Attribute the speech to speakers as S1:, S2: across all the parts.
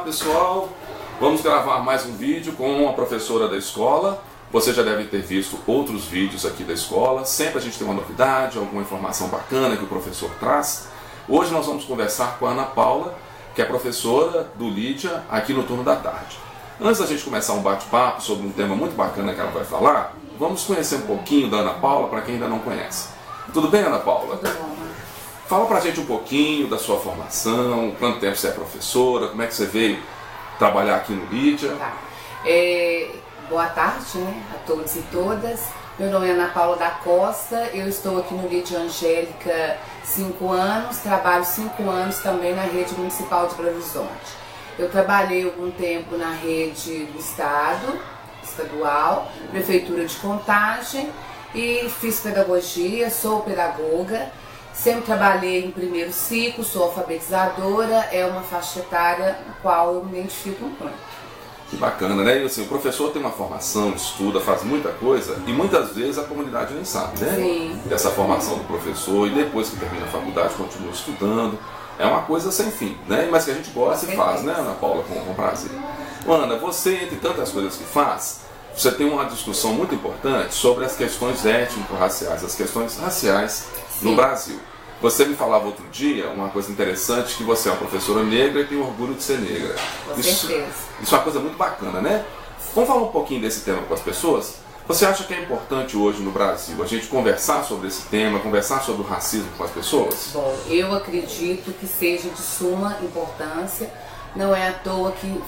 S1: pessoal, vamos gravar mais um vídeo com uma professora da escola. Você já deve ter visto outros vídeos aqui da escola. Sempre a gente tem uma novidade, alguma informação bacana que o professor traz. Hoje nós vamos conversar com a Ana Paula, que é professora do Lídia aqui no turno da tarde. Antes da gente começar um bate-papo sobre um tema muito bacana que ela vai falar, vamos conhecer um pouquinho da Ana Paula para quem ainda não conhece. Tudo bem, Ana Paula?
S2: Tudo bom.
S1: Fala pra gente um pouquinho da sua formação, quanto tempo você é professora, como é que você veio trabalhar aqui no Lídia.
S2: Tá. Boa tarde, né, a todos e todas. Meu nome é Ana Paula da Costa, eu estou aqui no Lídia Angélica 5 anos, trabalho 5 anos também na rede municipal de Belo Horizonte. Eu trabalhei algum tempo na rede do estado, estadual, prefeitura de Contagem, e fiz pedagogia, sou pedagoga. Sempre trabalhei em primeiro ciclo, sou alfabetizadora, é uma faixa etária na qual eu me identifico muito.
S1: Que bacana, né? E assim, o professor tem uma formação, estuda, faz muita coisa e muitas vezes a comunidade nem sabe, né?
S2: Sim.
S1: Dessa formação do professor e depois que termina a faculdade continua estudando. É uma coisa sem fim, né? Mas que a gente gosta e faz, né, Ana Paula, com prazer. Ana, você, entre tantas coisas que faz, você tem uma discussão muito importante sobre as questões étnico-raciais, as questões raciais no Brasil. Você me falava outro dia uma coisa interessante, que você é uma professora negra e tem orgulho de ser negra.
S2: Com certeza.
S1: Isso é uma coisa muito bacana, né? Vamos falar um pouquinho desse tema com as pessoas? Você acha que é importante hoje no Brasil a gente conversar sobre esse tema, conversar sobre o racismo com as pessoas?
S2: Bom, eu acredito que seja de suma importância. Não é à toa que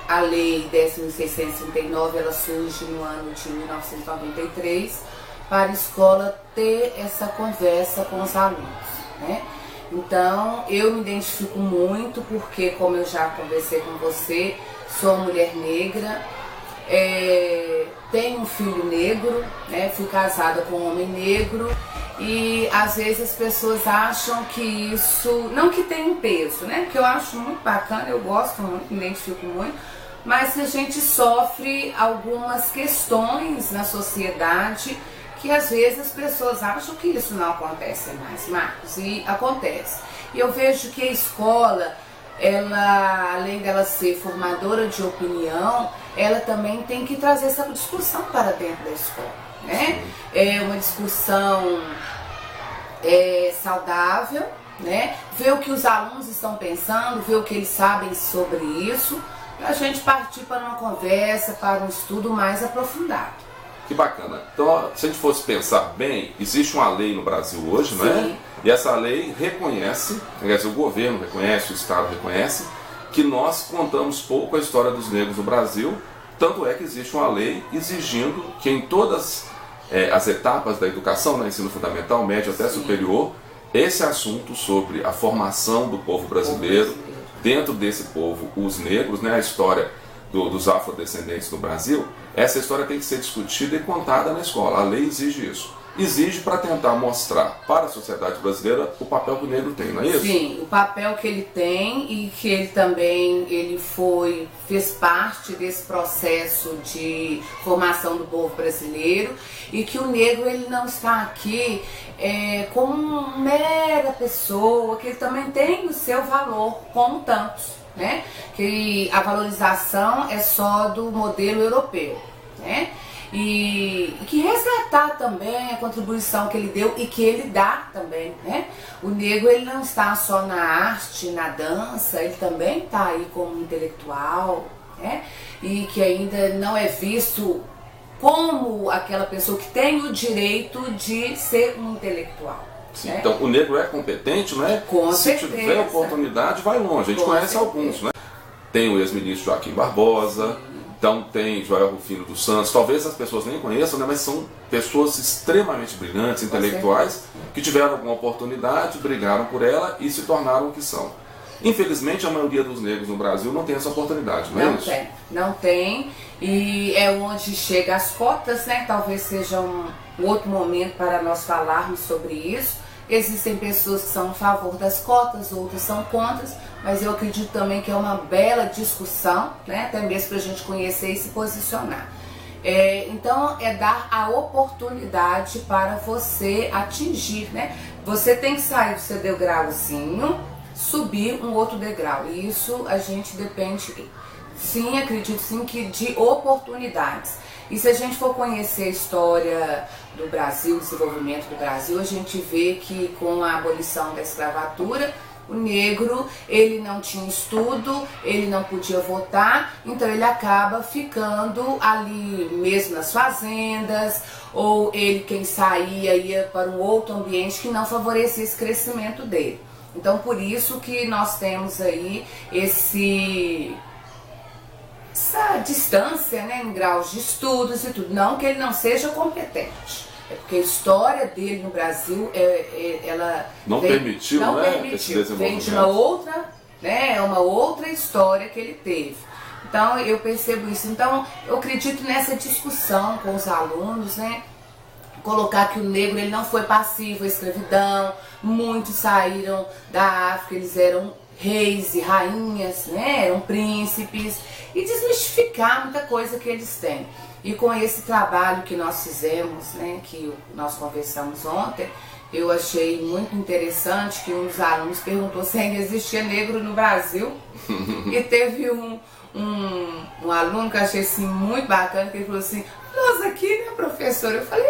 S2: a lei 10.639 ela surge no ano de 1993 para a escola ter essa conversa com os alunos, né? Então, eu me identifico muito porque, como eu já conversei com você, sou uma mulher negra, tenho um filho negro, né? Fui casada com um homem negro e às vezes as pessoas acham que isso, não que tem um peso, né? Que eu acho muito bacana, eu gosto muito, me identifico muito, mas a gente sofre algumas questões na sociedade que às vezes as pessoas acham que isso não acontece mais, Marcos, e acontece. E eu vejo que a escola, ela, além dela ser formadora de opinião, ela também tem que trazer essa discussão para dentro da escola, né? É uma discussão saudável, né? Ver o que os alunos estão pensando, ver o que eles sabem sobre isso, para a gente partir para uma conversa, para um estudo mais aprofundado.
S1: Que bacana. Então, se a gente fosse pensar bem, existe uma lei no Brasil hoje, não é? E essa lei reconhece, quer dizer, o governo reconhece, o Estado reconhece, que nós contamos pouco a história dos negros no Brasil, tanto é que existe uma lei exigindo que em todas as etapas da educação, né, ensino fundamental, médio até superior, esse assunto sobre a formação do povo brasileiro, dentro desse povo, os negros, né, a história dos afrodescendentes no Brasil, essa história tem que ser discutida e contada na escola. A lei exige isso. Exige para tentar mostrar para a sociedade brasileira o papel que o negro tem, não é isso?
S2: Sim, o papel que ele tem e que ele também fez parte desse processo de formação do povo brasileiro e que o negro ele não está aqui como uma mera pessoa, que ele também tem o seu valor, como tantos, né? Que a valorização é só do modelo europeu, né? E que resgatar também a contribuição que ele deu e que ele dá também, né? O negro ele não está só na arte, na dança, ele também está aí como intelectual, né? E que ainda não é visto como aquela pessoa que tem o direito de ser um intelectual.
S1: Sim, então o negro é competente, não é?
S2: Com
S1: Se
S2: certeza.
S1: tiver oportunidade, vai longe. A gente conhece alguns, né? Tem o ex-ministro Joaquim Barbosa, então tem Joel Rufino dos Santos. Talvez as pessoas nem conheçam, né? Mas são pessoas extremamente brilhantes, intelectuais, que tiveram alguma oportunidade, brigaram por ela e se tornaram o que são. Infelizmente, a maioria dos negros no Brasil não tem essa oportunidade, não é isso?
S2: Não tem. E é onde chega as cotas, né? Talvez seja um outro momento para nós falarmos sobre isso. Existem pessoas que são a favor das cotas, outras são contra, mas eu acredito também que é uma bela discussão, né? Até mesmo para a gente conhecer e se posicionar. Então é dar a oportunidade para você atingir, né? Você tem que sair do seu degrauzinho, subir um outro degrau. E isso a gente depende, sim, acredito sim, que de oportunidades. E se a gente for conhecer a história do Brasil, o desenvolvimento do Brasil, a gente vê que com a abolição da escravatura, o negro, ele não tinha estudo, ele não podia votar, então ele acaba ficando ali mesmo nas fazendas, ou ele, quem saía, ia para um outro ambiente que não favorecia esse crescimento dele. Então por isso que nós temos aí essa distância, né, em graus de estudos e tudo. Não que ele não seja competente, é porque a história dele no Brasil, ela
S1: não permitiu, esse desenvolvimento.
S2: Vem de uma outra, né, é uma outra história que ele teve. Então eu percebo isso. Então eu acredito nessa discussão com os alunos, né, colocar que o negro ele não foi passivo à escravidão. Muitos saíram da África, eles eram reis e rainhas, né, eram príncipes, e desmistificar muita coisa que eles têm. E com esse trabalho que nós fizemos, né, que nós conversamos ontem, eu achei muito interessante que um dos alunos perguntou se ainda existia negro no Brasil. E teve um aluno que eu achei assim, muito bacana, que ele falou assim: nós aqui, né, professor? Eu falei: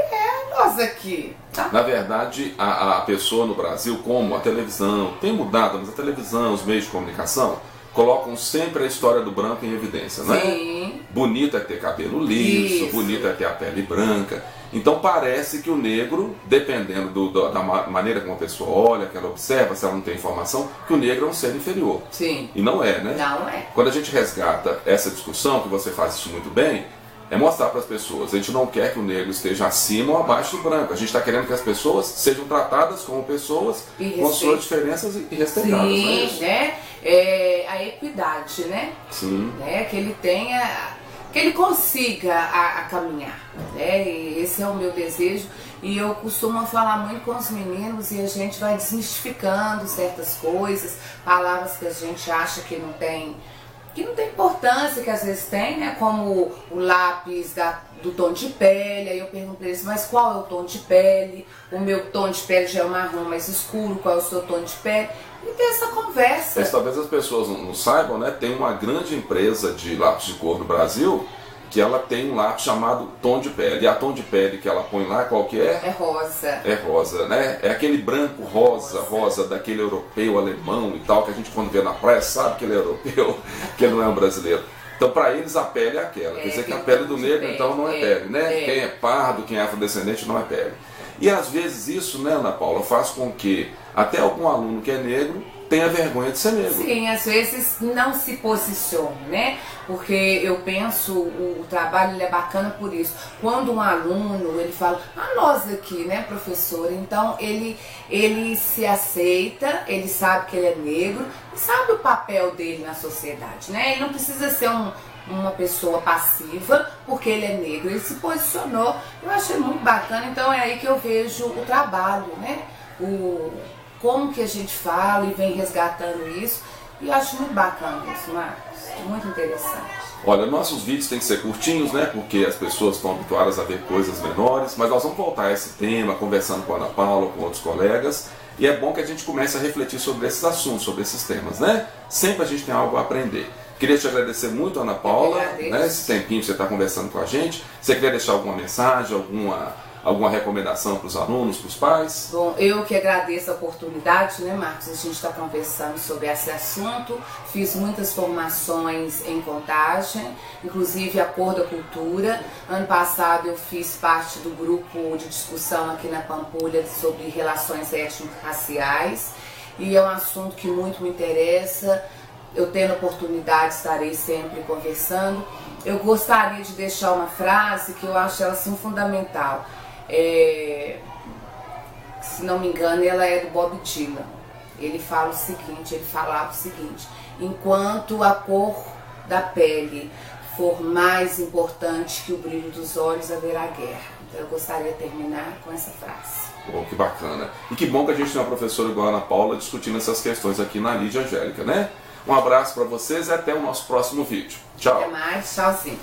S2: nós aqui. Tá?
S1: Na verdade, a pessoa no Brasil, como a televisão, tem mudado, mas a televisão, os meios de comunicação, colocam sempre a história do branco em evidência, né?
S2: Sim.
S1: Bonito é ter cabelo liso,
S2: Isso.
S1: bonito é ter a pele branca. Então parece que o negro, dependendo da maneira como a pessoa olha, que ela observa, se ela não tem informação, que o negro é um ser inferior.
S2: Sim.
S1: E não é, né?
S2: Não é.
S1: Quando a gente resgata essa discussão, que você faz isso muito bem, é mostrar para as pessoas, a gente não quer que o negro esteja acima ou abaixo do branco. A gente está querendo que as pessoas sejam tratadas como pessoas com suas diferenças e respeitadas.
S2: Sim, né? É a equidade, né?
S1: Sim.
S2: Né? Que ele tenha, que ele consiga a caminhar, né? E esse é o meu desejo. E eu costumo falar muito com os meninos e a gente vai desmistificando certas coisas, palavras que a gente acha que não tem importância, que às vezes tem, né? Como o lápis do tom de pele. Aí eu pergunto para eles: mas qual é o tom de pele? O meu tom de pele já é um marrom mais escuro, qual é o seu tom de pele? E ter essa conversa.
S1: Mas talvez as pessoas não saibam, né? Tem uma grande empresa de lápis de cor no Brasil que ela tem um lápis chamado tom de pele. E a tom de pele que ela põe lá, qual que é?
S2: É rosa.
S1: É rosa, né? É aquele branco rosa daquele europeu, alemão e tal, que a gente quando vê na praia sabe que ele é europeu, que ele não é um brasileiro. Então para eles a pele é aquela. Quer dizer que a pele do negro então não é pele, né? Quem é pardo, quem é afrodescendente não é pele. E às vezes isso, né, Ana Paula, faz com que até algum aluno que é negro tenha vergonha de ser negro.
S2: Sim, às vezes não se posiciona, né? Porque eu penso, o trabalho ele é bacana por isso. Quando um aluno, ele fala: nós aqui, né, professor? Então ele se aceita, ele sabe que ele é negro e sabe o papel dele na sociedade, né? Ele não precisa ser uma pessoa passiva porque ele é negro, ele se posicionou. Eu achei muito bacana, então é aí que eu vejo o trabalho, né? Como que a gente fala e vem resgatando isso, e eu acho muito bacana isso, Marcos, muito interessante.
S1: Olha, nossos vídeos têm que ser curtinhos, né, porque as pessoas estão habituadas a ver coisas menores, mas nós vamos voltar a esse tema, conversando com a Ana Paula, com outros colegas, e é bom que a gente comece a refletir sobre esses assuntos, sobre esses temas, né? Sempre a gente tem algo a aprender. Queria te agradecer muito, Ana Paula, né, esse tempinho que você está conversando com a gente. Você queria deixar alguma mensagem, alguma recomendação para os alunos, para os pais?
S2: Bom, eu que agradeço a oportunidade, né, Marcos? A gente está conversando sobre esse assunto. Fiz muitas formações em Contagem, inclusive a Cor da Cultura. Ano passado eu fiz parte do grupo de discussão aqui na Pampulha sobre relações étnico-raciais, e é um assunto que muito me interessa. Eu tendo oportunidade, estarei sempre conversando. Eu gostaria de deixar uma frase que eu acho ela assim fundamental. Se não me engano, ela é do Bob Dylan. Ele falava o seguinte: enquanto a cor da pele for mais importante que o brilho dos olhos, haverá guerra. Então eu gostaria de terminar com essa frase.
S1: Pô, que bacana. E que bom que a gente tem uma professora igual a Ana Paula discutindo essas questões aqui na Lídia Angélica, né? Um abraço para vocês e até o nosso próximo vídeo. Tchau.
S2: Até mais, tchauzinho.